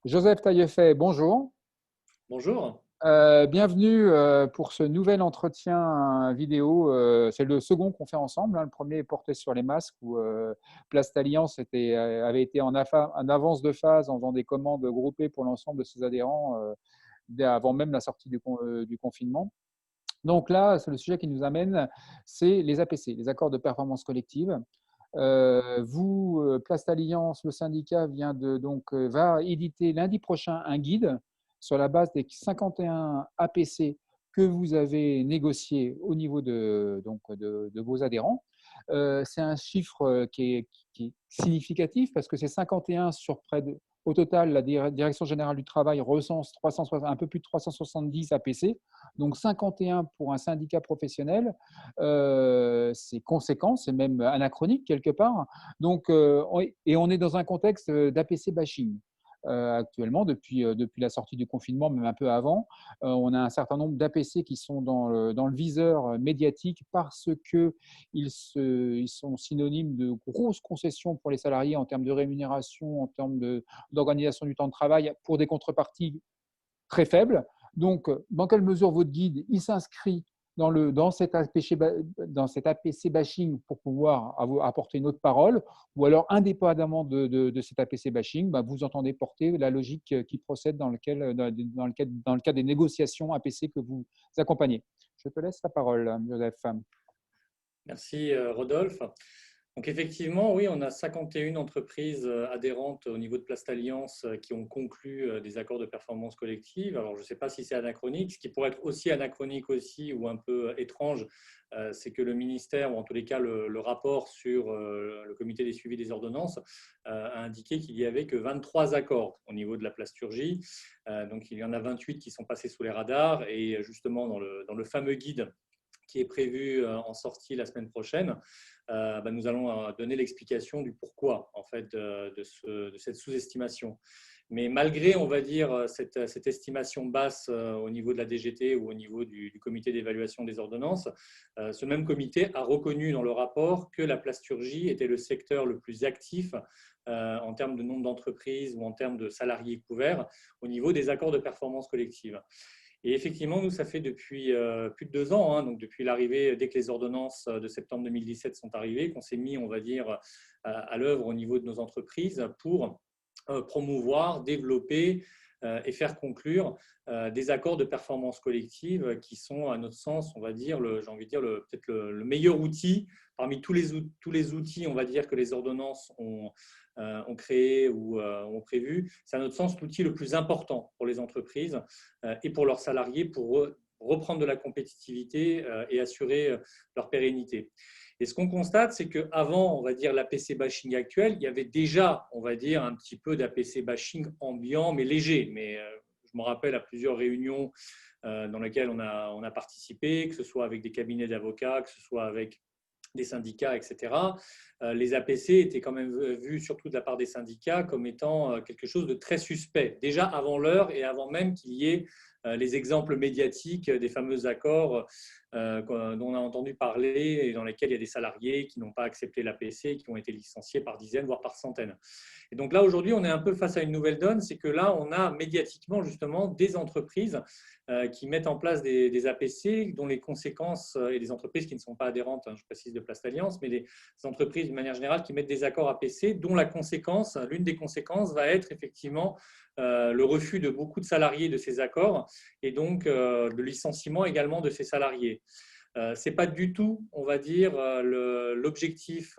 Joseph Taillefet, bonjour. Bonjour. Bienvenue pour ce nouvel entretien vidéo. C'est le second qu'on fait ensemble, hein. Le premier est porté sur les masques où Plast Alliance avait été en avance de phase en faisant des commandes groupées pour l'ensemble de ses adhérents avant même la sortie du confinement. Donc là, c'est le sujet qui nous amène, c'est les APC, les accords de performance collective. Plast Alliance, le syndicat va éditer lundi prochain un guide sur la base des 51 APC que vous avez négociés au niveau de vos adhérents. C'est un chiffre qui est significatif parce que c'est 51 sur près de… Au total, la Direction générale du travail recense un peu plus de 370 APC, donc 51 pour un syndicat professionnel. C'est conséquent, c'est même anachronique quelque part. Et on est dans un contexte d'APC bashing. Actuellement, depuis la sortie du confinement, même un peu avant, on a un certain nombre d'APC qui sont dans le viseur médiatique parce qu'ils sont synonymes de grosses concessions pour les salariés en termes de rémunération, en termes d'organisation du temps de travail pour des contreparties très faibles. Donc, dans quelle mesure votre guide il s'inscrit dans cet APC bashing pour pouvoir apporter une autre parole, ou alors indépendamment de cet APC bashing, vous entendez porter la logique qui procède dans le cadre des négociations APC que vous accompagnez. Je te laisse la parole, Joseph. Merci Rodolphe. Donc effectivement, oui, on a 51 entreprises adhérentes au niveau de Plast Alliance qui ont conclu des accords de performance collective. Alors je ne sais pas si c'est anachronique. Ce qui pourrait être aussi anachronique aussi ou un peu étrange, c'est que le ministère, ou en tous les cas le rapport sur le comité des suivis des ordonnances, a indiqué qu'il n'y avait que 23 accords au niveau de la plasturgie. Donc il y en a 28 qui sont passés sous les radars, et justement dans le fameux guide qui est prévu en sortie la semaine prochaine, nous allons donner l'explication du pourquoi en fait, de cette sous-estimation. Mais malgré, on va dire, cette estimation basse au niveau de la DGT ou au niveau du comité d'évaluation des ordonnances, ce même comité a reconnu dans le rapport que la plasturgie était le secteur le plus actif en termes de nombre d'entreprises ou en termes de salariés couverts au niveau des accords de performance collective. Et effectivement, nous, ça fait depuis plus de 2 ans, hein, donc depuis l'arrivée, dès que les ordonnances de septembre 2017 sont arrivées, qu'on s'est mis, on va dire, à l'œuvre au niveau de nos entreprises pour promouvoir, développer et faire conclure des accords de performance collective qui sont, à notre sens, on va dire, j'ai envie de dire, peut-être le meilleur outil parmi tous les outils, on va dire, que les ordonnances ont créé ou ont prévu. C'est à notre sens l'outil le plus important pour les entreprises et pour leurs salariés pour reprendre de la compétitivité et assurer leur pérennité. Et ce qu'on constate, c'est qu'avant, on va dire, l'APC bashing actuel, il y avait déjà, on va dire, un petit peu d'APC bashing ambiant, mais léger. Mais je me rappelle à plusieurs réunions dans lesquelles on a participé, que ce soit avec des cabinets d'avocats, que ce soit avec des syndicats, etc. Les APC étaient quand même vus, surtout de la part des syndicats, comme étant quelque chose de très suspect, déjà avant l'heure et avant même qu'il y ait les exemples médiatiques des fameux accords dont on a entendu parler et dans lesquels il y a des salariés qui n'ont pas accepté l'APC, qui ont été licenciés par dizaines, voire par centaines. Et donc là, aujourd'hui, on est un peu face à une nouvelle donne, c'est que là, on a médiatiquement justement des entreprises qui mettent en place des APC dont les conséquences, et des entreprises qui ne sont pas adhérentes, hein, je précise, de Plast Alliance, mais des entreprises de manière générale qui mettent des accords APC dont l'une des conséquences va être effectivement le refus de beaucoup de salariés de ces accords et donc le licenciement également de ces salariés. Ce n'est pas du tout, on va dire, l'objectif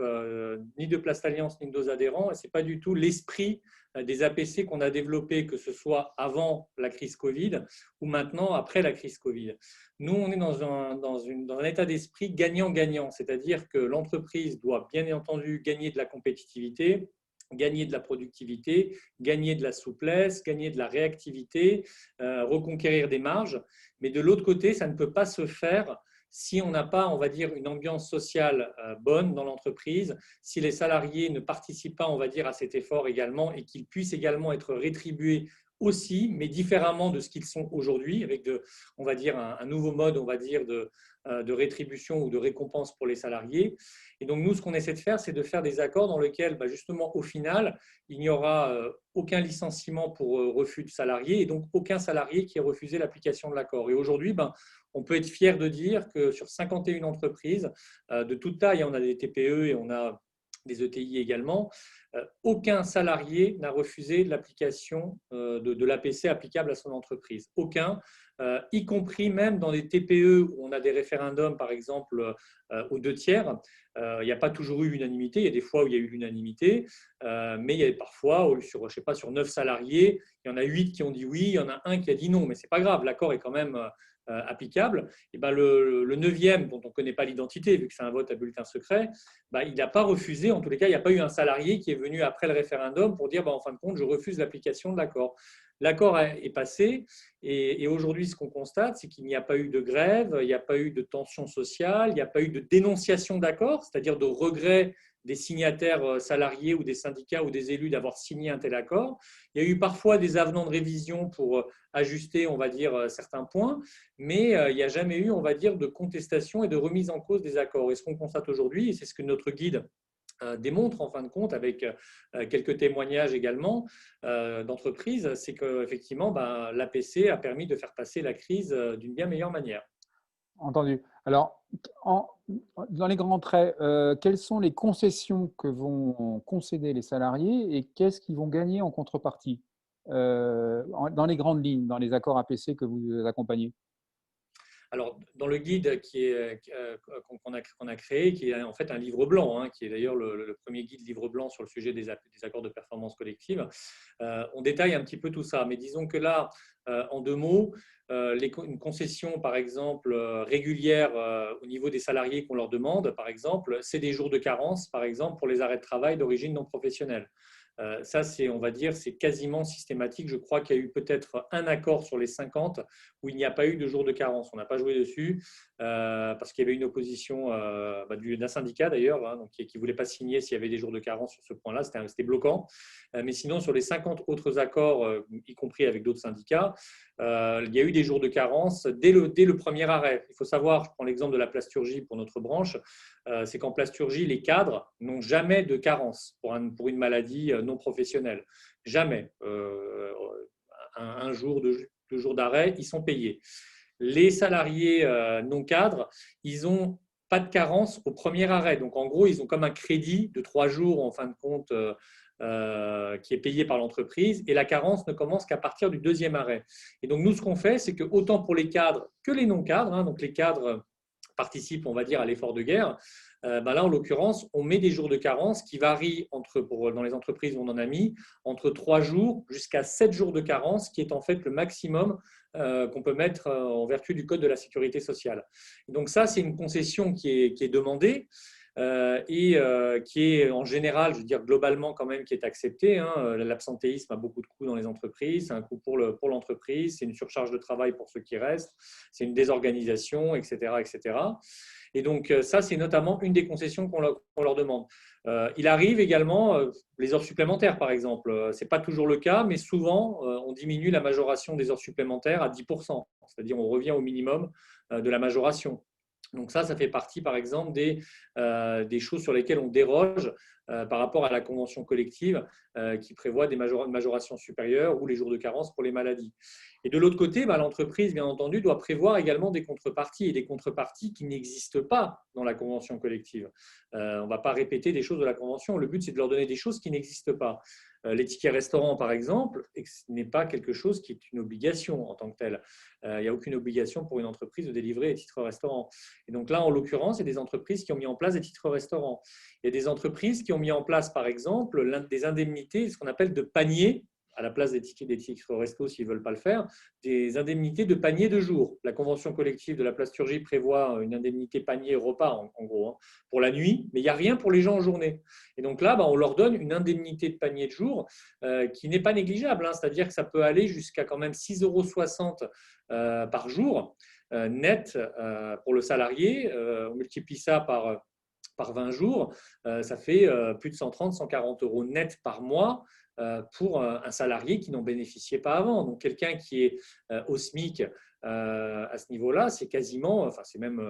ni de Plast Alliance ni de nos adhérents, et ce n'est pas du tout l'esprit des APC qu'on a développé, que ce soit avant la crise Covid ou maintenant après la crise Covid. Nous, on est dans un état d'esprit gagnant-gagnant, c'est-à-dire que l'entreprise doit bien entendu gagner de la compétitivité, gagner de la productivité, gagner de la souplesse, gagner de la réactivité, reconquérir des marges. Mais de l'autre côté, ça ne peut pas se faire si on n'a pas, on va dire, une ambiance sociale bonne dans l'entreprise, si les salariés ne participent pas, on va dire, à cet effort également et qu'ils puissent également être rétribués aussi, mais différemment de ce qu'ils sont aujourd'hui, avec on va dire un nouveau mode, on va dire de rétribution ou de récompense pour les salariés. Et donc nous, ce qu'on essaie de faire, c'est de faire des accords dans lesquels, justement, au final, il n'y aura aucun licenciement pour refus de salarié et donc aucun salarié qui ait refusé l'application de l'accord. Et aujourd'hui, on peut être fier de dire que sur 51 entreprises de toute taille, on a des TPE et on a des ETI également, aucun salarié n'a refusé l'application de l'APC applicable à son entreprise. Aucun, y compris même dans des TPE où on a des référendums, par exemple, aux 2/3. Il n'y a pas toujours eu l'unanimité. Il y a des fois où il y a eu l'unanimité, mais il y a parfois, sur, je sais pas, sur 9 salariés, il y en a 8 qui ont dit oui, il y en a un qui a dit non. Mais ce n'est pas grave, l'accord est quand même applicable. Et le 9e, dont on ne connaît pas l'identité, vu que c'est un vote à bulletin secret, il n'a pas refusé. En tous les cas, il n'y a pas eu un salarié qui est venu après le référendum pour dire en fin de compte, je refuse l'application de l'accord. L'accord est passé et aujourd'hui, ce qu'on constate, c'est qu'il n'y a pas eu de grève, il n'y a pas eu de tension sociale, il n'y a pas eu de dénonciation d'accord, c'est-à-dire de regret des signataires salariés ou des syndicats ou des élus d'avoir signé un tel accord. Il y a eu parfois des avenants de révision pour ajuster, on va dire, certains points, mais il n'y a jamais eu, on va dire, de contestation et de remise en cause des accords. Et ce qu'on constate aujourd'hui, et c'est ce que notre guide démontre en fin de compte avec quelques témoignages également d'entreprises, c'est qu'effectivement, l'APC a permis de faire passer la crise d'une bien meilleure manière. Entendu. Alors, dans les grands traits, quelles sont les concessions que vont concéder les salariés et qu'est-ce qu'ils vont gagner en contrepartie dans les grandes lignes, dans les accords APC que vous accompagnez? Alors, dans le guide qu'on a créé, qui est en fait un livre blanc, qui est d'ailleurs le premier guide livre blanc sur le sujet des accords de performance collective, on détaille un petit peu tout ça. Mais disons que là, en 2 mots, une concession, par exemple, régulière au niveau des salariés qu'on leur demande, par exemple, c'est des jours de carence, par exemple, pour les arrêts de travail d'origine non professionnelle. Ça, on va dire, c'est quasiment systématique. Je crois qu'il y a eu peut-être un accord sur les 50 où il n'y a pas eu de jour de carence. On n'a pas joué dessus parce qu'il y avait une opposition d'un syndicat d'ailleurs, donc qui ne voulait pas signer s'il y avait des jours de carence sur ce point-là. C'était bloquant. Mais sinon, sur les 50 autres accords, y compris avec d'autres syndicats, il y a eu des jours de carence dès le premier arrêt. Il faut savoir, je prends l'exemple de la plasturgie pour notre branche, c'est qu'en plasturgie, les cadres n'ont jamais de carence pour une maladie non professionnelle. Jamais. Un jour, 2 jours d'arrêt, ils sont payés. Les salariés non cadres, ils n'ont pas de carence au premier arrêt. Donc, en gros, ils ont comme un crédit de 3 jours, en fin de compte, qui est payé par l'entreprise, et la carence ne commence qu'à partir du 2e arrêt. Et donc, nous, ce qu'on fait, c'est que autant pour les cadres que les non-cadres, donc les cadres participent, on va dire, à l'effort de guerre, là, en l'occurrence, on met des jours de carence qui varient dans les entreprises où on en a mis, entre 3 jours jusqu'à 7 jours de carence, qui est en fait le maximum qu'on peut mettre en vertu du Code de la sécurité sociale. Et donc ça, c'est une concession qui est demandée et qui est en général, je veux dire globalement quand même, qui est acceptée. L'absentéisme a beaucoup de coûts dans les entreprises, c'est un coût pour l'entreprise, c'est une surcharge de travail pour ceux qui restent, c'est une désorganisation, etc., etc. Et donc, ça, c'est notamment une des concessions qu'on leur demande. Il arrive également les heures supplémentaires, par exemple. Ce n'est pas toujours le cas, mais souvent, on diminue la majoration des heures supplémentaires à 10%. C'est-à-dire, on revient au minimum de la majoration. Donc ça fait partie, par exemple, des choses sur lesquelles on déroge par rapport à la convention collective qui prévoit des majorations supérieures ou les jours de carence pour les maladies. Et de l'autre côté, l'entreprise, bien entendu, doit prévoir également des contreparties et des contreparties qui n'existent pas dans la convention collective. On ne va pas répéter des choses de la convention. Le but, c'est de leur donner des choses qui n'existent pas. Les tickets restaurants, par exemple, ce n'est pas quelque chose qui est une obligation en tant que tel. Il n'y a aucune obligation pour une entreprise de délivrer des titres restaurants. Et donc là, en l'occurrence, il y a des entreprises qui ont mis en place des titres restaurants. Il y a des entreprises qui ont mis en place, par exemple, des indemnités, ce qu'on appelle de panier, à la place des tickets resto s'ils ne veulent pas le faire, des indemnités de panier de jour. La convention collective de la plasturgie prévoit une indemnité panier repas, en gros, pour la nuit, mais il n'y a rien pour les gens en journée. Et donc là, on leur donne une indemnité de panier de jour qui n'est pas négligeable, c'est-à-dire que ça peut aller jusqu'à quand même 6,60 € par jour net pour le salarié. On multiplie ça par 20 jours, ça fait plus de 130, 140 € net par mois pour un salarié qui n'en bénéficiait pas avant. Donc, quelqu'un qui est au SMIC à ce niveau-là, c'est quasiment, enfin, c'est même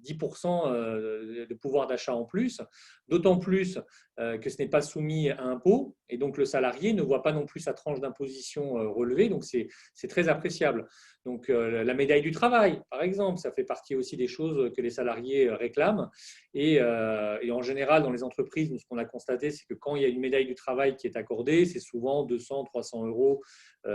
10% de pouvoir d'achat en plus, d'autant plus que ce n'est pas soumis à impôt et donc le salarié ne voit pas non plus sa tranche d'imposition relevée, donc c'est très appréciable. Donc la médaille du travail, par exemple, ça fait partie aussi des choses que les salariés réclament et en général dans les entreprises, nous, ce qu'on a constaté, c'est que quand il y a une médaille du travail qui est accordée, c'est souvent 200, 300 euros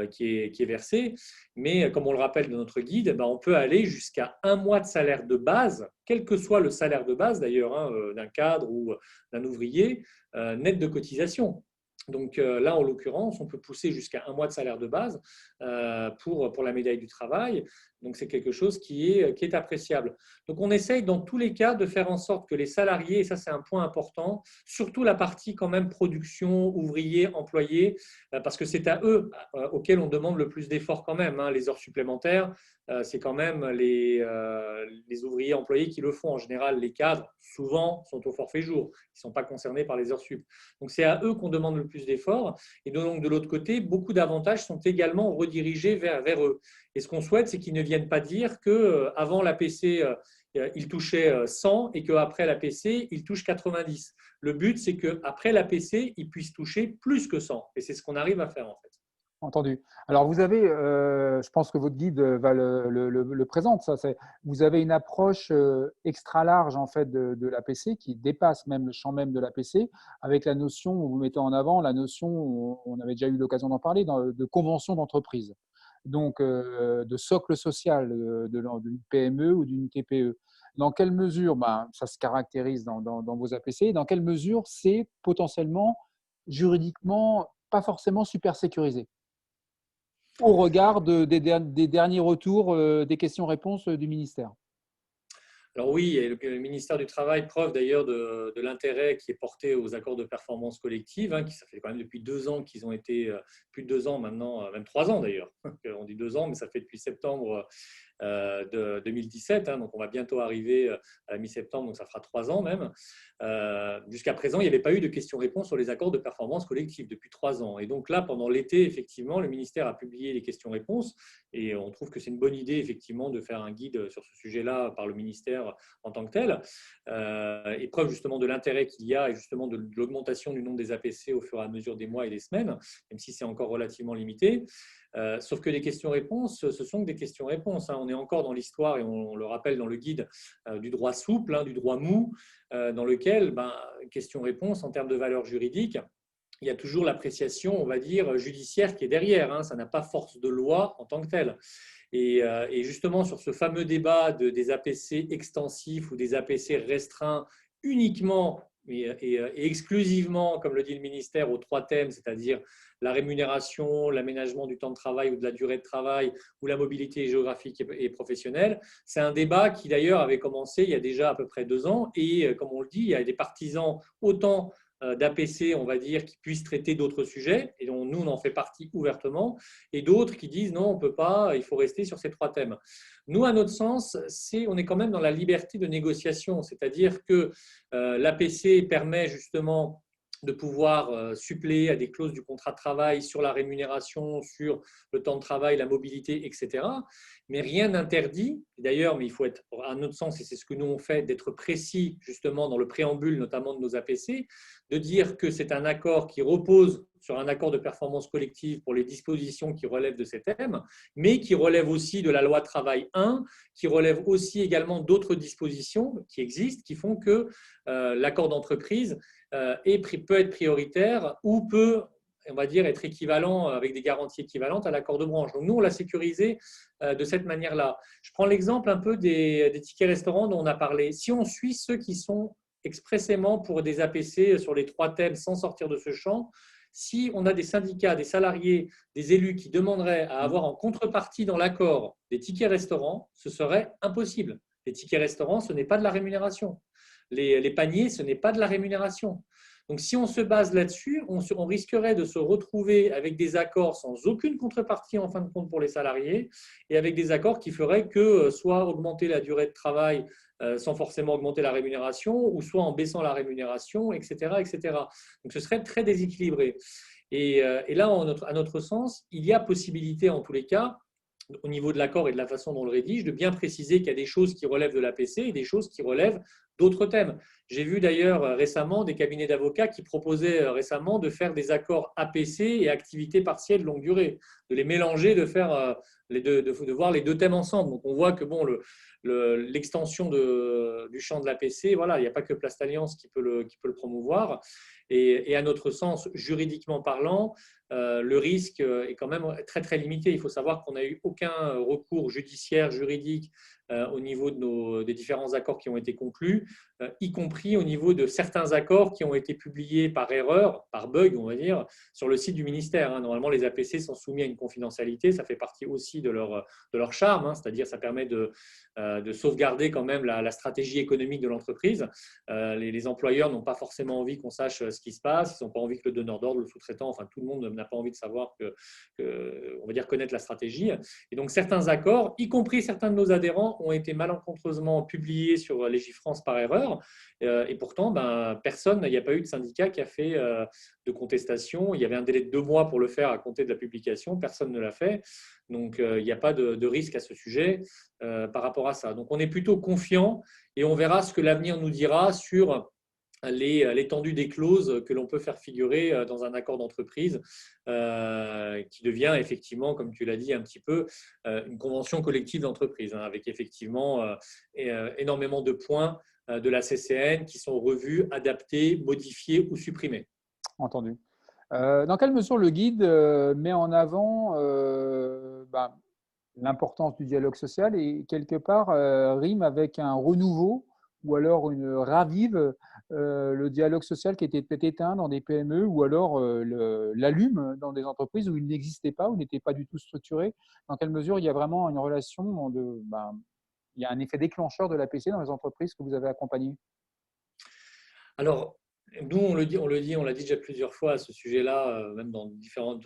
qui est versé. Mais comme on le rappelle dans notre guide, ben, on peut aller jusqu'à un mois de salaire de base, quel que soit le salaire de base d'ailleurs, hein, d'un cadre ou d'un ouvrier, net de cotisation. Donc là, en l'occurrence, on peut pousser jusqu'à un mois de salaire de base pour la médaille du travail. Donc c'est quelque chose qui est appréciable. Donc on essaye dans tous les cas de faire en sorte que les salariés, et ça c'est un point important, surtout la partie quand même production, ouvriers, employés, parce que c'est à eux auxquels on demande le plus d'efforts quand même, hein. Les heures supplémentaires, c'est quand même les ouvriers employés qui le font. En général, les cadres, souvent, sont au forfait jour. Ils ne sont pas concernés par les heures sup. Donc c'est à eux qu'on demande le plus d'efforts. Et donc de l'autre côté, beaucoup d'avantages sont également redirigés vers eux. Et ce qu'on souhaite, c'est qu'ils ne viennent pas dire qu'avant l'APC, ils touchaient 100 et qu'après l'APC, ils touchent 90. Le but, c'est qu'après l'APC, ils puissent toucher plus que 100. Et c'est ce qu'on arrive à faire en fait. Entendu. Alors, vous avez, je pense que votre guide va le présente, ça, vous avez une approche extra large en fait de l'APC qui dépasse même le champ même de l'APC avec la notion, vous mettez en avant la notion, on avait déjà eu l'occasion d'en parler, de convention d'entreprise. Donc, de socle social d'une PME ou d'une TPE. Dans quelle mesure ça se caractérise dans vos APC? Dans quelle mesure c'est potentiellement juridiquement pas forcément super sécurisé au regard des derniers retours des questions-réponses du ministère? Alors oui, et le ministère du Travail, preuve d'ailleurs de l'intérêt qui est porté aux accords de performance collective, hein, qui ça fait quand même depuis 2 ans qu'ils ont été, plus de 2 ans maintenant, même 3 ans d'ailleurs. On dit 2 ans, mais ça fait depuis septembre de 2017, hein, donc on va bientôt arriver à la mi-septembre, donc ça fera 3 ans même. Jusqu'à présent, il n'y avait pas eu de questions-réponses sur les accords de performance collective depuis 3 ans. Et donc là, pendant l'été, effectivement, le ministère a publié les questions-réponses et on trouve que c'est une bonne idée, effectivement, de faire un guide sur ce sujet-là par le ministère en tant que tel. Et preuve justement de l'intérêt qu'il y a et justement de l'augmentation du nombre des APC au fur et à mesure des mois et des semaines, même si c'est encore relativement limité. Sauf que les questions-réponses, ce sont que des questions-réponses, hein. On est encore dans l'histoire, et on le rappelle dans le guide, du droit souple, hein, du droit mou, dans lequel, questions-réponses en termes de valeur juridique, il y a toujours l'appréciation, on va dire, judiciaire qui est derrière, hein. Ça n'a pas force de loi en tant que telle. Et justement, sur ce fameux débat des APC extensifs ou des APC restreints uniquement et exclusivement, comme le dit le ministère, aux 3 thèmes, c'est-à-dire la rémunération, l'aménagement du temps de travail ou de la durée de travail ou la mobilité géographique et professionnelle. C'est un débat qui d'ailleurs avait commencé il y a déjà à peu près 2 ans et comme on le dit, il y a des partisans autant d'APC, on va dire, qui puissent traiter d'autres sujets, et dont nous, on en fait partie ouvertement, et d'autres qui disent non, on ne peut pas, il faut rester sur ces 3 thèmes. Nous, à notre sens, on est quand même dans la liberté de négociation, c'est-à-dire que l'APC permet justement de pouvoir suppléer à des clauses du contrat de travail sur la rémunération, sur le temps de travail, la mobilité, etc. Mais rien n'interdit, d'ailleurs, mais il faut être, à notre sens, et c'est ce que nous on fait, d'être précis justement dans le préambule, notamment de nos APC, de dire que c'est un accord qui repose sur un accord de performance collective pour les dispositions qui relèvent de ces thèmes, mais qui relève aussi de la loi travail 1, qui relève aussi également d'autres dispositions qui existent, qui font que l'accord d'entreprise peut être prioritaire ou peut, on va dire, être équivalent avec des garanties équivalentes à l'accord de branche. Donc nous, on l'a sécurisé de cette manière-là. Je prends l'exemple un peu des tickets restaurants dont on a parlé. Si on suit ceux qui sont expressément pour des APC sur les 3 thèmes sans sortir de ce champ, si on a des syndicats, des salariés, des élus qui demanderaient à avoir en contrepartie dans l'accord des tickets restaurants, ce serait impossible. Les tickets restaurants, ce n'est pas de la rémunération. Les paniers, ce n'est pas de la rémunération. Donc, si on se base là-dessus, on risquerait de se retrouver avec des accords sans aucune contrepartie en fin de compte pour les salariés et avec des accords qui feraient que soit augmenter la durée de travail sans forcément augmenter la rémunération ou soit en baissant la rémunération, etc., etc. Donc, ce serait très déséquilibré. Et là, à notre sens, il y a possibilité en tous les cas, au niveau de l'accord et de la façon dont on le rédige, de bien préciser qu'il y a des choses qui relèvent de l'APC et des choses qui relèvent d'autres thèmes. J'ai vu d'ailleurs récemment des cabinets d'avocats qui proposaient récemment de faire des accords APC et activités partielles longue durée, de les mélanger, de faire de voir les deux thèmes ensemble. Donc on voit que bon, l'extension du champ de l'APC, voilà, il n'y a pas que Plastalliance qui peut le promouvoir. Et à notre sens, juridiquement parlant, le risque est quand même très très limité. Il faut savoir qu'on n'a eu aucun recours judiciaire, juridique au niveau des différents accords qui ont été conclus, y compris au niveau de certains accords qui ont été publiés par erreur, par bug, on va dire, sur le site du ministère. Normalement, les APC sont soumis à une confidentialité, ça fait partie aussi de leur charme, c'est-à-dire ça permet de sauvegarder quand même la stratégie économique de l'entreprise. Les employeurs n'ont pas forcément envie qu'on sache ce qui se passe, ils n'ont pas envie que le donneur d'ordre, le sous-traitant, enfin tout le monde n'a pas envie de savoir on va dire connaître la stratégie. Et donc certains accords, y compris certains de nos adhérents, ont été malencontreusement publiés sur Légifrance par erreur. Et pourtant, personne, il n'y a pas eu de syndicat qui a fait de contestation. Il y avait un délai de 2 mois pour le faire à compter de la publication. Personne ne l'a fait. Donc, il n'y a pas de risque à ce sujet par rapport à ça. Donc, on est plutôt confiant et on verra ce que l'avenir nous dira sur l'étendue des clauses que l'on peut faire figurer dans un accord d'entreprise qui devient effectivement, comme tu l'as dit un petit peu, une convention collective d'entreprise, avec effectivement énormément de points de la CCN qui sont revus, adaptés, modifiés ou supprimés. Entendu. Dans quelle mesure le guide met en avant l'importance du dialogue social et quelque part rime avec un renouveau ou alors une ravive le dialogue social qui était peut-être éteint dans des PME ou alors l'allume dans des entreprises où il n'existait pas, où il n'était pas du tout structuré. Dans quelle mesure il y a vraiment une relation il y a un effet déclencheur de l'APC dans les entreprises que vous avez accompagnées? Alors, nous, on l'a dit déjà plusieurs fois à ce sujet-là, même dans différentes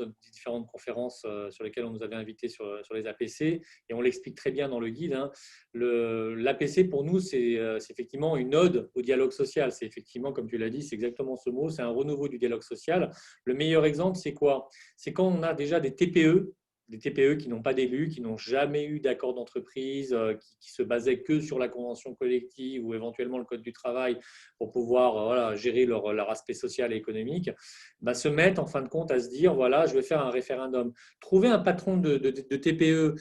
conférences sur lesquelles on nous avait invités sur les APC, et on l'explique très bien dans le guide. L'APC, pour nous, c'est effectivement une ode au dialogue social. C'est effectivement, comme tu l'as dit, c'est exactement ce mot, c'est un renouveau du dialogue social. Le meilleur exemple, c'est quoi? C'est quand on a déjà des TPE qui n'ont pas d'élus, qui n'ont jamais eu d'accord d'entreprise, qui se basaient que sur la convention collective ou éventuellement le code du travail pour pouvoir gérer leur aspect social et économique, se mettent en fin de compte à se dire, voilà, je vais faire un référendum. Trouver un patron de TPE,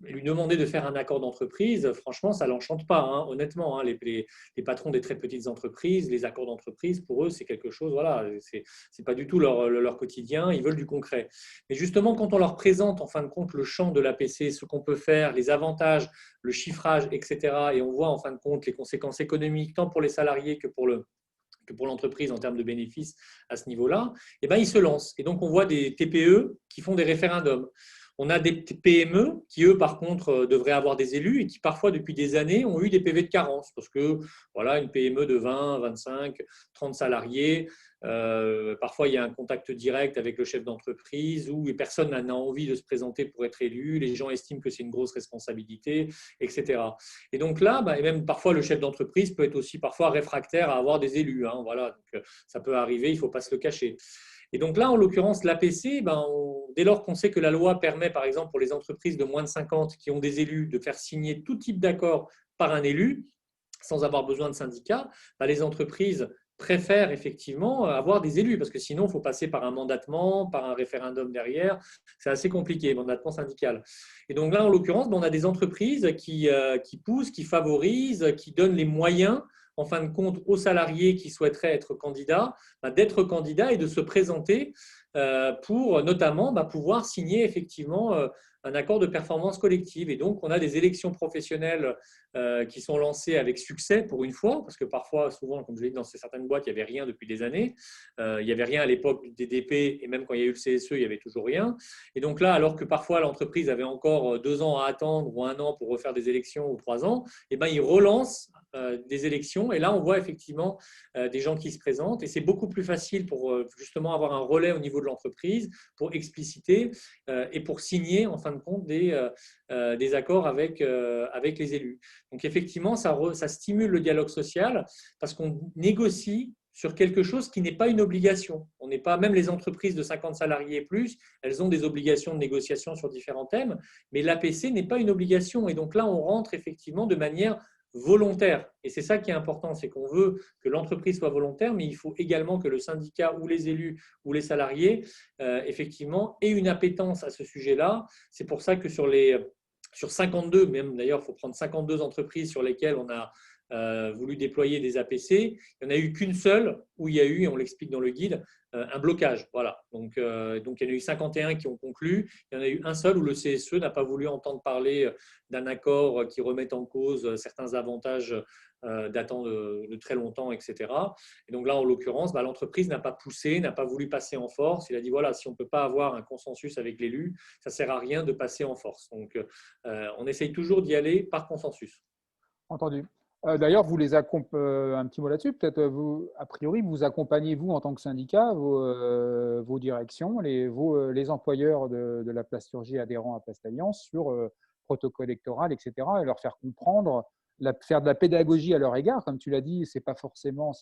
lui demander de faire un accord d'entreprise, franchement, ça ne l'enchante pas, honnêtement. Les patrons des très petites entreprises, les accords d'entreprise, pour eux, c'est quelque chose, voilà, c'est pas du tout leur quotidien, ils veulent du concret. Mais justement, quand on leur présente en fin de compte le champ de l'APC, ce qu'on peut faire, les avantages, le chiffrage, etc., et on voit en fin de compte les conséquences économiques, tant pour les salariés que pour l'entreprise en termes de bénéfices à ce niveau-là, ils se lancent. Et donc, on voit des TPE qui font des référendums. On a des PME qui, eux, par contre, devraient avoir des élus et qui, parfois, depuis des années, ont eu des PV de carence parce que, voilà, une PME de 20, 25, 30 salariés, parfois, il y a un contact direct avec le chef d'entreprise où personne n'a envie de se présenter pour être élu. Les gens estiment que c'est une grosse responsabilité, etc. Et donc là, et même parfois, le chef d'entreprise peut être aussi parfois réfractaire à avoir des élus. Voilà, donc, ça peut arriver, il ne faut pas se le cacher. Et donc là, en l'occurrence, l'APC, dès lors qu'on sait que la loi permet, par exemple, pour les entreprises de moins de 50 qui ont des élus, de faire signer tout type d'accord par un élu, sans avoir besoin de syndicat, les entreprises préfèrent effectivement avoir des élus, parce que sinon, il faut passer par un mandatement, par un référendum derrière. C'est assez compliqué, mandatement syndical. Et donc là, en l'occurrence, on a des entreprises qui poussent, qui favorisent, qui donnent les moyens en fin de compte, aux salariés qui souhaiteraient être candidats, d'être candidats et de se présenter pour notamment pouvoir signer effectivement un accord de performance collective. Et donc, on a des élections professionnelles qui sont lancées avec succès pour une fois, parce que parfois, souvent, comme je l'ai dit, dans certaines boîtes, il n'y avait rien depuis des années. Il n'y avait rien à l'époque du DDP, et même quand il y a eu le CSE, il n'y avait toujours rien. Et donc là, alors que parfois l'entreprise avait encore 2 ans à attendre ou 1 an pour refaire des élections ou 3 ans, ils relancent des élections. Et là, on voit effectivement des gens qui se présentent. Et c'est beaucoup plus facile pour justement avoir un relais au niveau de l'entreprise, pour expliciter et pour signer, en fin de compte, des accords avec les élus. Donc, effectivement, ça stimule le dialogue social parce qu'on négocie sur quelque chose qui n'est pas une obligation. On n'est pas, même les entreprises de 50 salariés et plus, elles ont des obligations de négociation sur différents thèmes, mais l'APC n'est pas une obligation. Et donc là, on rentre effectivement de manière volontaire. Et c'est ça qui est important, c'est qu'on veut que l'entreprise soit volontaire, mais il faut également que le syndicat ou les élus ou les salariés, effectivement, aient une appétence à ce sujet-là. C'est pour ça que sur 52, même d'ailleurs, il faut prendre 52 entreprises sur lesquelles on a voulu déployer des APC. Il n'y en a eu qu'une seule où il y a eu, et on l'explique dans le guide, un blocage. Voilà. Donc, il y en a eu 51 qui ont conclu. Il y en a eu un seul où le CSE n'a pas voulu entendre parler d'un accord qui remette en cause certains avantages datant de très longtemps, etc. Et donc là, en l'occurrence, l'entreprise n'a pas poussé, n'a pas voulu passer en force. Il a dit, voilà, si on ne peut pas avoir un consensus avec l'élu, ça ne sert à rien de passer en force. Donc, on essaye toujours d'y aller par consensus. Entendu. D'ailleurs, vous les un petit mot là-dessus, peut-être vous, a priori, vous accompagnez, vous, en tant que syndicat, vos directions, les employeurs de la plasturgie adhérents à Place Alliance sur protocole électoral, etc., et leur faire comprendre, faire de la pédagogie à leur égard. Comme tu l'as dit, c'est pas forcément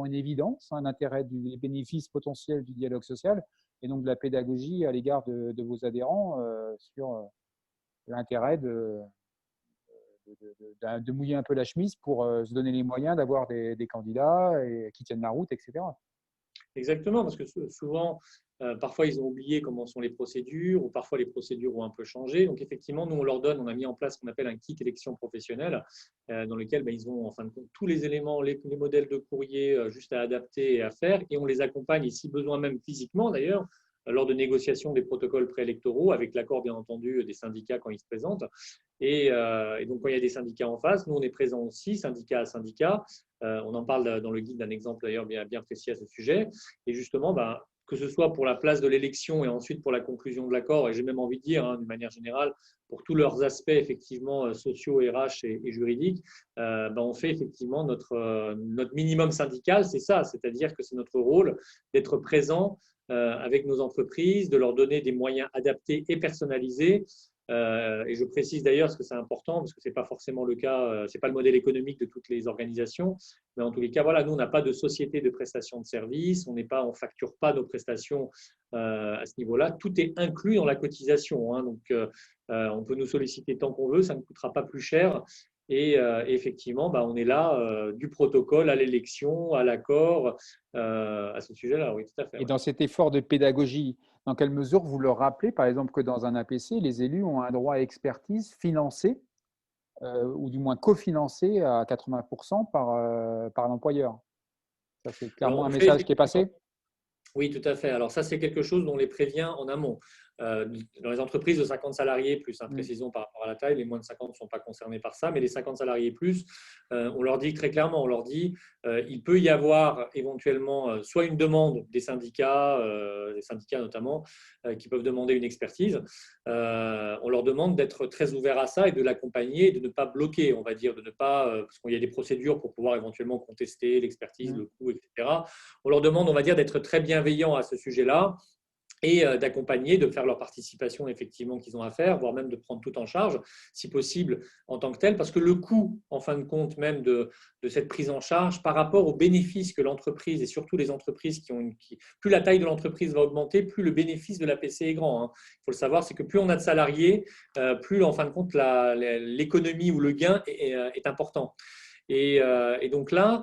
une évidence, hein, l'intérêt des bénéfices potentiels du dialogue social, et donc de la pédagogie à l'égard de vos adhérents sur l'intérêt de mouiller un peu la chemise pour se donner les moyens d'avoir des candidats qui tiennent la route, etc. Exactement, parce que souvent, parfois, ils ont oublié comment sont les procédures, ou parfois les procédures ont un peu changé. Donc, effectivement, nous, on a mis en place ce qu'on appelle un kit élection professionnelle, dans lequel ils ont, en fin de compte, tous les éléments, les modèles de courrier juste à adapter et à faire, et on les accompagne, et si besoin même physiquement d'ailleurs, lors de négociations des protocoles préélectoraux, avec l'accord, bien entendu, des syndicats quand ils se présentent. Et donc, quand il y a des syndicats en face, nous, on est présents aussi, syndicat à syndicat. On en parle dans le guide d'un exemple d'ailleurs bien précis à ce sujet. Et justement, que ce soit pour la place de l'élection et ensuite pour la conclusion de l'accord, et j'ai même envie de dire, d'une manière générale, pour tous leurs aspects effectivement sociaux, RH et juridiques, on fait effectivement notre minimum syndical, c'est ça, c'est-à-dire que c'est notre rôle d'être présent avec nos entreprises, de leur donner des moyens adaptés et personnalisés. Et je précise d'ailleurs, parce que c'est important, parce que ce n'est pas forcément le cas, ce n'est pas le modèle économique de toutes les organisations, mais en tous les cas, voilà, nous, on n'a pas de société de prestation de services, on ne facture pas nos prestations à ce niveau-là. Tout est inclus dans la cotisation, hein, donc on peut nous solliciter tant qu'on veut, ça ne coûtera pas plus cher. Et effectivement, on est là du protocole à l'élection, à l'accord, à ce sujet-là, oui, tout à fait. Et dans cet effort de pédagogie, dans quelle mesure vous leur rappelez, par exemple, que dans un APC, les élus ont un droit à expertise financé, ou du moins cofinancé à 80% par l'employeur? Ça, c'est clairement un message qui est passé? Oui, tout à fait. Alors ça, c'est quelque chose dont on les prévient en amont. Dans les entreprises de 50 salariés plus, précisons par rapport à la taille, les moins de 50 ne sont pas concernés par ça, mais les 50 salariés plus, on leur dit très clairement, il peut y avoir éventuellement soit une demande des syndicats notamment, qui peuvent demander une expertise. On leur demande d'être très ouverts à ça et de l'accompagner, de ne pas bloquer, on va dire, de ne pas, parce qu'il y a des procédures pour pouvoir éventuellement contester l'expertise, le coût, etc. On leur demande, on va dire, d'être très bienveillants à ce sujet-là et d'accompagner, de faire leur participation effectivement qu'ils ont à faire, voire même de prendre tout en charge, si possible, en tant que tel, parce que le coût, en fin de compte, même de cette prise en charge, par rapport aux bénéfices que l'entreprise, et surtout les entreprises plus la taille de l'entreprise va augmenter, plus le bénéfice de l'APC est grand. Hein. Il faut le savoir, c'est que plus on a de salariés, plus, en fin de compte, l'économie ou le gain est important. Et donc là,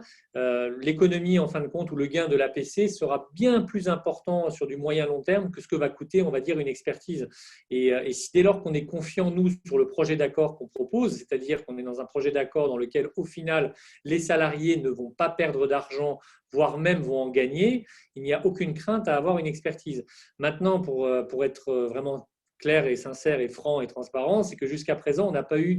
l'économie, en fin de compte, ou le gain de l'APC sera bien plus important sur du moyen long terme que ce que va coûter, on va dire, une expertise. Et si dès lors qu'on est confiant, nous, sur le projet d'accord qu'on propose, c'est-à-dire qu'on est dans un projet d'accord dans lequel, au final, les salariés ne vont pas perdre d'argent, voire même vont en gagner, il n'y a aucune crainte à avoir une expertise. Maintenant, pour être vraiment clair et sincère et franc et transparent, c'est que jusqu'à présent, on n'a pas eu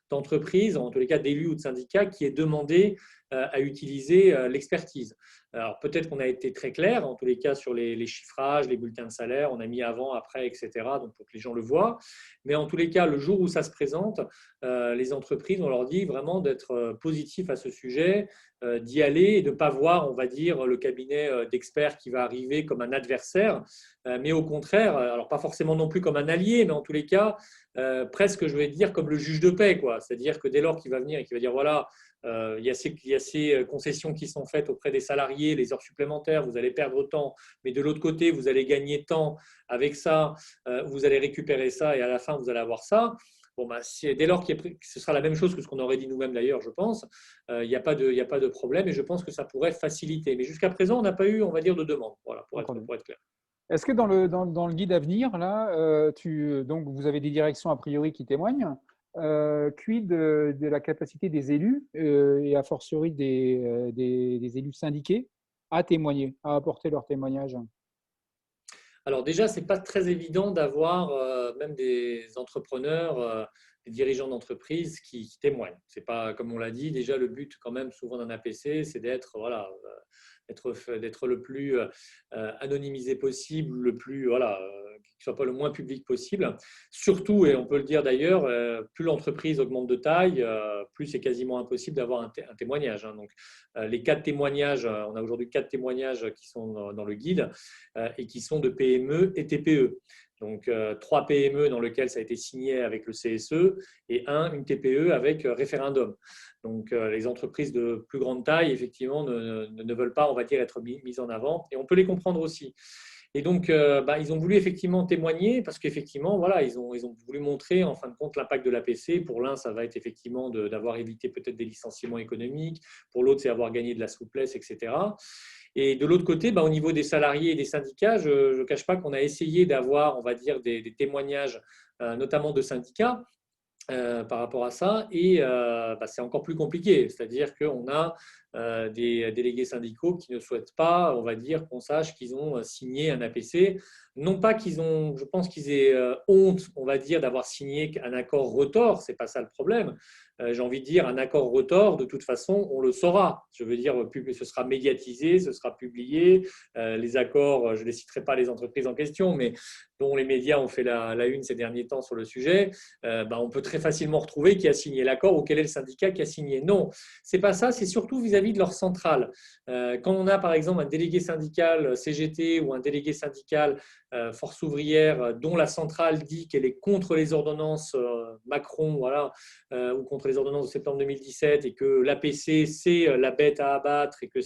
d'entreprise, en tous les cas d'élus ou de syndicats, qui ait demandé à utiliser l'expertise. Alors peut-être qu'on a été très clair, en tous les cas sur les chiffrages, les bulletins de salaire, on a mis avant, après, etc., donc pour que les gens le voient. Mais en tous les cas, le jour où ça se présente, les entreprises, on leur dit vraiment d'être positifs à ce sujet, d'y aller et de ne pas voir, on va dire, le cabinet d'experts qui va arriver comme un adversaire, mais au contraire, alors pas forcément non plus comme un allié, mais en tous les cas, presque, je vais dire, comme le juge de paix, quoi. C'est-à-dire que dès lors qu'il va venir et qu'il va dire, voilà, il y a ces concessions qui sont faites auprès des salariés, les heures supplémentaires, vous allez perdre temps, mais de l'autre côté, vous allez gagner temps avec ça, vous allez récupérer ça et à la fin, vous allez avoir ça. Bon, bah, dès lors que ce sera la même chose que ce qu'on aurait dit nous-mêmes d'ailleurs, je pense, il n'y a pas de problème et je pense que ça pourrait faciliter. Mais jusqu'à présent, on n'a pas eu, on va dire, de demande, voilà, pour être clair. Est-ce que dans le guide à venir, là, donc vous avez des directions a priori qui témoignent, quid de la capacité des élus et a fortiori des élus syndiqués à témoigner, à apporter leur témoignage? Alors déjà, ce n'est pas très évident d'avoir même des entrepreneurs, des dirigeants d'entreprise qui témoignent. C'est pas, comme on l'a dit, déjà le but quand même souvent d'un APC, c'est d'être voilà, d'être le plus anonymisé possible, le plus voilà, qu'il ne soit pas le moins public possible. Surtout, et on peut le dire d'ailleurs, plus l'entreprise augmente de taille, plus c'est quasiment impossible d'avoir un témoignage. Hein. Donc, les 4 témoignages, on a aujourd'hui 4 témoignages qui sont dans le guide et qui sont de PME et TPE. Donc, 3 PME dans lesquelles ça a été signé avec le CSE et une TPE avec référendum. Donc, les entreprises de plus grande taille, effectivement, ne veulent pas, on va dire, être mises en avant. Et on peut les comprendre aussi. Et donc, ils ont voulu effectivement témoigner parce qu'effectivement, voilà, ils ont voulu montrer en fin de compte l'impact de l'APC. Pour l'un, ça va être effectivement d'avoir évité peut-être des licenciements économiques. Pour l'autre, c'est avoir gagné de la souplesse, etc. Et de l'autre côté, au niveau des salariés et des syndicats, je ne cache pas qu'on a essayé d'avoir, on va dire, des témoignages, notamment de syndicats, par rapport à ça. Et c'est encore plus compliqué. C'est-à-dire qu'on a des délégués syndicaux qui ne souhaitent pas, on va dire, qu'on sache qu'ils ont signé un APC. Non pas qu'ils ont, je pense qu'ils aient honte, on va dire, d'avoir signé un accord retors. Ce n'est pas ça le problème. J'ai envie de dire, un accord retors, de toute façon, on le saura. Je veux dire, ce sera médiatisé, ce sera publié. Les accords, je ne les citerai pas les entreprises en question, mais dont les médias ont fait la une ces derniers temps sur le sujet, on peut très facilement retrouver qui a signé l'accord ou quel est le syndicat qui a signé. Non, ce n'est pas ça, c'est surtout vis-à-vis de leur centrale. Quand on a par exemple un délégué syndical CGT ou un délégué syndical Force ouvrière dont la centrale dit qu'elle est contre les ordonnances Macron, voilà, ou contre les ordonnances de septembre 2017 et que l'APC c'est la bête à abattre et que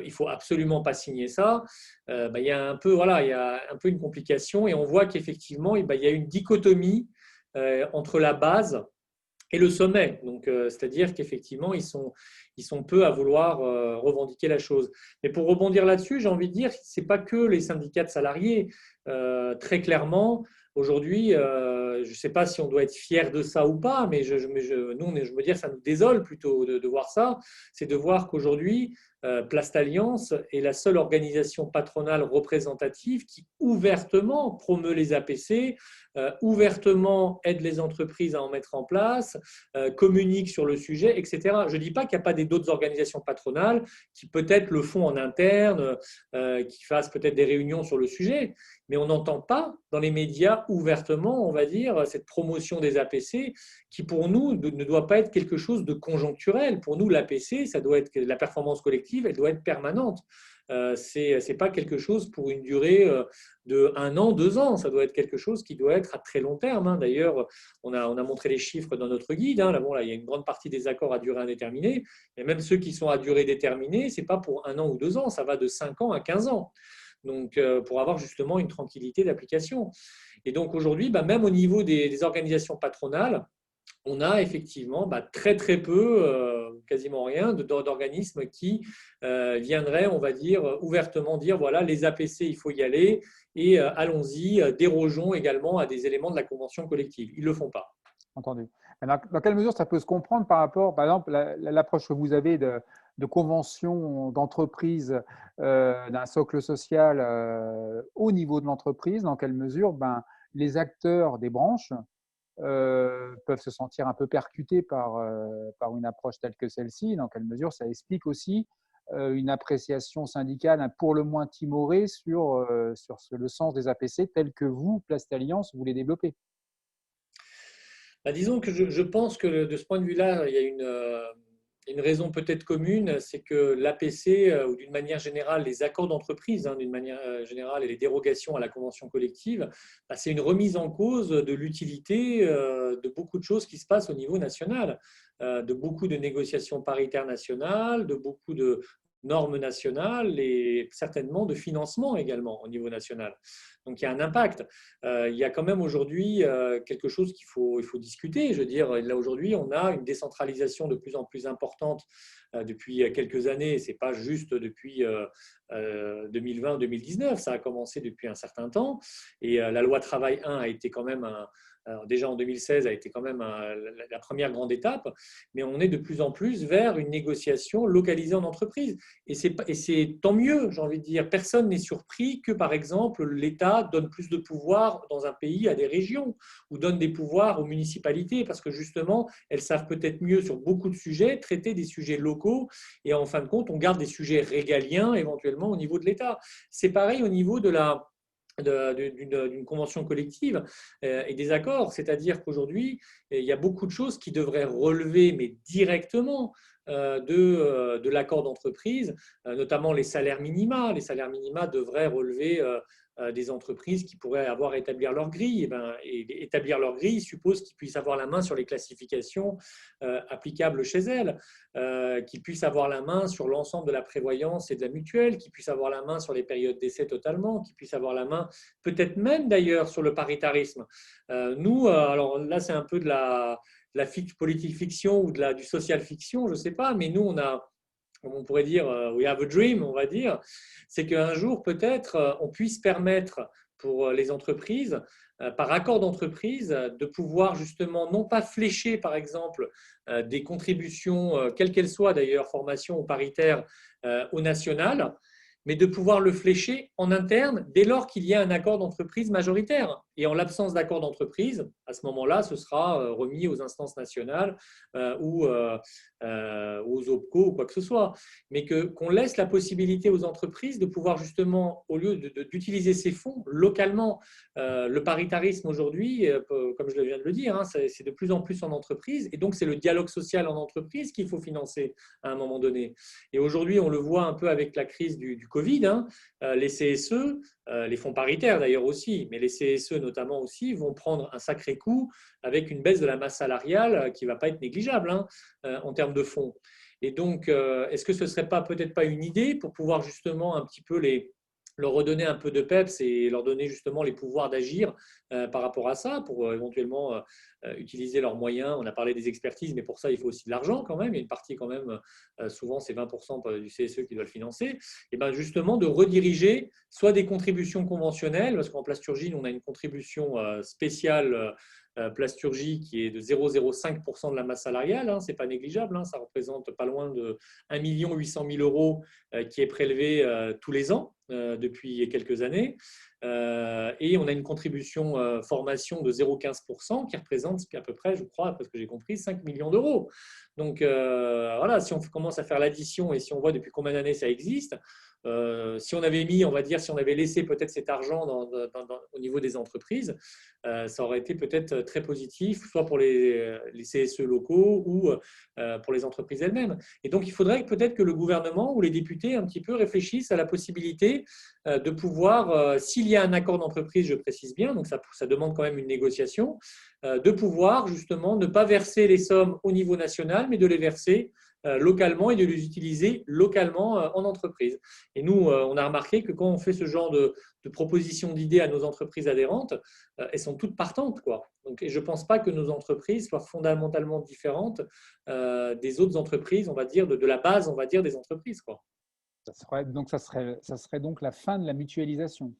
il faut absolument pas signer ça, il y a un peu voilà, il y a un peu une complication et on voit qu'effectivement il y a une dichotomie entre la base et le sommet. Donc, c'est-à-dire qu'effectivement, ils sont peu à vouloir revendiquer la chose. Mais pour rebondir là-dessus, j'ai envie de dire, ce n'est pas que les syndicats de salariés. Très clairement, aujourd'hui, je ne sais pas si on doit être fier de ça ou pas, mais je me dis, ça nous désole plutôt de voir ça. C'est de voir qu'aujourd'hui, Place Alliance est la seule organisation patronale représentative qui ouvertement promeut les APC, ouvertement aide les entreprises à en mettre en place, communique sur le sujet, etc. Je ne dis pas qu'il n'y a pas d'autres organisations patronales qui peut-être le font en interne, qui fassent peut-être des réunions sur le sujet, mais on n'entend pas dans les médias ouvertement, on va dire, cette promotion des APC qui pour nous ne doit pas être quelque chose de conjoncturel. Pour nous, l'APC, ça doit être la performance collective, elle doit être permanente. Ce n'est pas quelque chose pour une durée de 1 an, 2 ans. Ça doit être quelque chose qui doit être à très long terme. Hein. D'ailleurs, on a montré les chiffres dans notre guide. Hein. Là, il y a une grande partie des accords à durée indéterminée. Et même ceux qui sont à durée déterminée, ce n'est pas pour 1 an ou 2 ans. Ça va de 5 ans à 15 ans. Donc, pour avoir justement une tranquillité d'application. Et donc, aujourd'hui, même au niveau des organisations patronales, on a effectivement très très peu, quasiment rien, d'organismes qui viendraient, on va dire, ouvertement dire voilà, les APC, il faut y aller et allons-y, dérogeons également à des éléments de la convention collective. Ils ne le font pas. Entendu. Dans quelle mesure ça peut se comprendre par rapport, par exemple, l'approche que vous avez de convention d'entreprise, d'un socle social au niveau de l'entreprise, dans quelle mesure les acteurs des branches peuvent se sentir un peu percutés par une approche telle que celle-ci, dans quelle mesure ça explique aussi une appréciation syndicale pour le moins timorée sur le sens des APC tel que vous, Place Alliance, vous les développez. Disons que je pense que de ce point de vue-là, il y a une raison peut-être commune, c'est que l'APC, ou d'une manière générale, les accords d'entreprise, d'une manière générale, et les dérogations à la convention collective, bah, c'est une remise en cause de l'utilité de beaucoup de choses qui se passent au niveau national, de beaucoup de négociations paritaires nationales, de beaucoup de normes nationales et certainement de financement également au niveau national. Donc il y a un impact. Il y a quand même aujourd'hui quelque chose il faut discuter. Je veux dire, là aujourd'hui, on a une décentralisation de plus en plus importante depuis quelques années. Ce n'est pas juste depuis 2020-2019, ça a commencé depuis un certain temps. Et la loi Travail 1 a été quand même alors déjà en 2016 a été quand même la première grande étape, mais on est de plus en plus vers une négociation localisée en entreprise. Et c'est tant mieux, j'ai envie de dire. Personne n'est surpris que, par exemple, l'État donne plus de pouvoir dans un pays à des régions ou donne des pouvoirs aux municipalités parce que justement, elles savent peut-être mieux sur beaucoup de sujets traiter des sujets locaux et en fin de compte, on garde des sujets régaliens éventuellement au niveau de l'État. C'est pareil au niveau d'une convention collective et des accords. C'est-à-dire qu'aujourd'hui, il y a beaucoup de choses qui devraient relever, mais directement, de l'accord d'entreprise, notamment les salaires minima. Les salaires minima devraient relever des entreprises qui pourraient avoir à établir leur grille. Et établir leur grille suppose qu'ils puissent avoir la main sur les classifications applicables chez elles, qu'ils puissent avoir la main sur l'ensemble de la prévoyance et de la mutuelle, qu'ils puissent avoir la main sur les périodes d'essai totalement, qu'ils puissent avoir la main peut-être même d'ailleurs sur le paritarisme. Nous, alors là c'est un peu de la politique fiction ou du social fiction, je ne sais pas, mais nous on pourrait dire, we have a dream, on va dire, c'est qu'un jour, peut-être, on puisse permettre pour les entreprises, par accord d'entreprise, de pouvoir justement, non pas flécher, par exemple, des contributions, quelles qu'elles soient d'ailleurs, formation ou paritaire, au national, mais de pouvoir le flécher en interne dès lors qu'il y a un accord d'entreprise majoritaire. Et en l'absence d'accord d'entreprise, à ce moment-là, ce sera remis aux instances nationales ou aux OPCO ou quoi que ce soit. Mais qu'on laisse la possibilité aux entreprises de pouvoir justement, au lieu d'utiliser ces fonds localement, le paritarisme aujourd'hui, comme je viens de le dire, c'est de plus en plus en entreprise. Et donc, c'est le dialogue social en entreprise qu'il faut financer à un moment donné. Et aujourd'hui, on le voit un peu avec la crise du Covid, les CSE, les fonds paritaires d'ailleurs aussi, mais les CSE notamment aussi, vont prendre un sacré coup avec une baisse de la masse salariale qui ne va pas être négligeable en termes de fonds. Et donc, est-ce que ce ne serait peut-être pas une idée pour pouvoir justement un petit peu leur redonner un peu de peps et leur donner justement les pouvoirs d'agir par rapport à ça, pour éventuellement utiliser leurs moyens. On a parlé des expertises, mais pour ça, il faut aussi de l'argent quand même. Il y a une partie quand même, souvent c'est 20% du CSE qui doit le financer. Et bien justement, de rediriger soit des contributions conventionnelles, parce qu'en plasturgie, on a une contribution spéciale plasturgie qui est de 0,05% de la masse salariale, ce n'est pas négligeable, ça représente pas loin de 1 800 000 euros qui est prélevé tous les ans depuis quelques années. Et on a une contribution formation de 0,15% qui représente à peu près, je crois, parce que j'ai compris, 5 millions d'euros. Donc voilà, si on commence à faire l'addition et si on voit depuis combien d'années ça existe, si on avait mis, on va dire, si on avait laissé peut-être cet argent au niveau des entreprises, ça aurait été peut-être très positif, soit pour les CSE locaux ou pour les entreprises elles-mêmes. Et donc, il faudrait peut-être que le gouvernement ou les députés un petit peu réfléchissent à la possibilité de pouvoir, s'il y a un accord d'entreprise, je précise bien, donc ça demande quand même une négociation, de pouvoir justement ne pas verser les sommes au niveau national, mais de les verser localement et de les utiliser localement en entreprise. Et nous, on a remarqué que quand on fait ce genre de propositions d'idées à nos entreprises adhérentes, elles sont toutes partantes, quoi. Donc, et je ne pense pas que nos entreprises soient fondamentalement différentes des autres entreprises, on va dire, de la base, on va dire, des entreprises, quoi. Ça serait donc la fin de la mutualisation.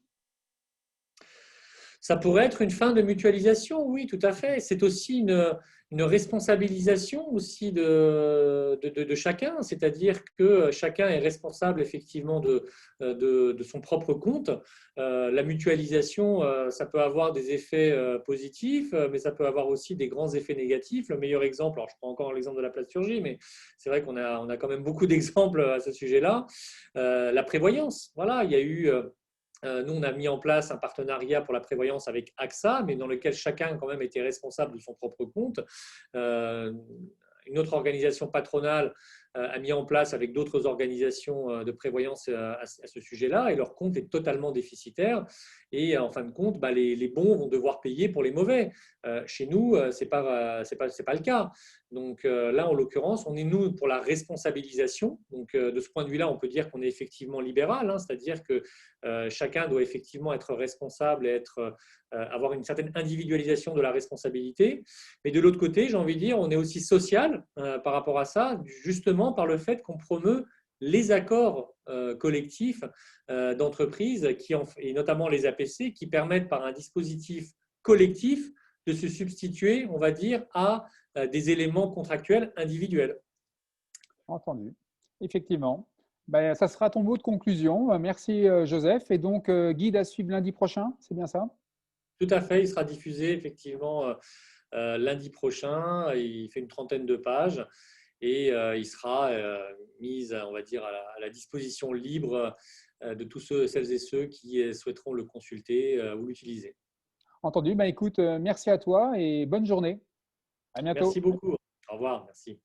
Ça pourrait être une fin de mutualisation, oui, tout à fait. C'est aussi une responsabilisation aussi de chacun, c'est-à-dire que chacun est responsable effectivement de son propre compte. La mutualisation, ça peut avoir des effets positifs, mais ça peut avoir aussi des grands effets négatifs. Le meilleur exemple, alors je prends encore l'exemple de la plasturgie, mais c'est vrai qu'on a quand même beaucoup d'exemples à ce sujet-là. La prévoyance, voilà, il y a eu… Nous, on a mis en place un partenariat pour la prévoyance avec AXA, mais dans lequel chacun quand même était responsable de son propre compte. Une autre organisation patronale a mis en place avec d'autres organisations de prévoyance à ce sujet-là, et leur compte est totalement déficitaire. Et en fin de compte, les bons vont devoir payer pour les mauvais. Chez nous, ce n'est pas le cas. Donc là, en l'occurrence, on est nous pour la responsabilisation. Donc de ce point de vue-là, on peut dire qu'on est effectivement libéral, hein, c'est-à-dire que chacun doit effectivement être responsable et avoir une certaine individualisation de la responsabilité. Mais de l'autre côté, j'ai envie de dire, on est aussi social par rapport à ça, justement par le fait qu'on promeut les accords collectifs d'entreprises, et notamment les APC, qui permettent par un dispositif collectif de se substituer, on va dire, à des éléments contractuels individuels. Entendu. Effectivement. Ben, ça sera ton mot de conclusion. Merci Joseph. Et donc, guide à suivre lundi prochain, c'est bien ça? Tout à fait, il sera diffusé effectivement lundi prochain. Il fait une trentaine de pages et il sera mis, on va dire, à la disposition libre de tous celles et ceux qui souhaiteront le consulter ou l'utiliser. Entendu. Ben, écoute, merci à toi et bonne journée. À bientôt. Merci beaucoup. Au revoir. Merci.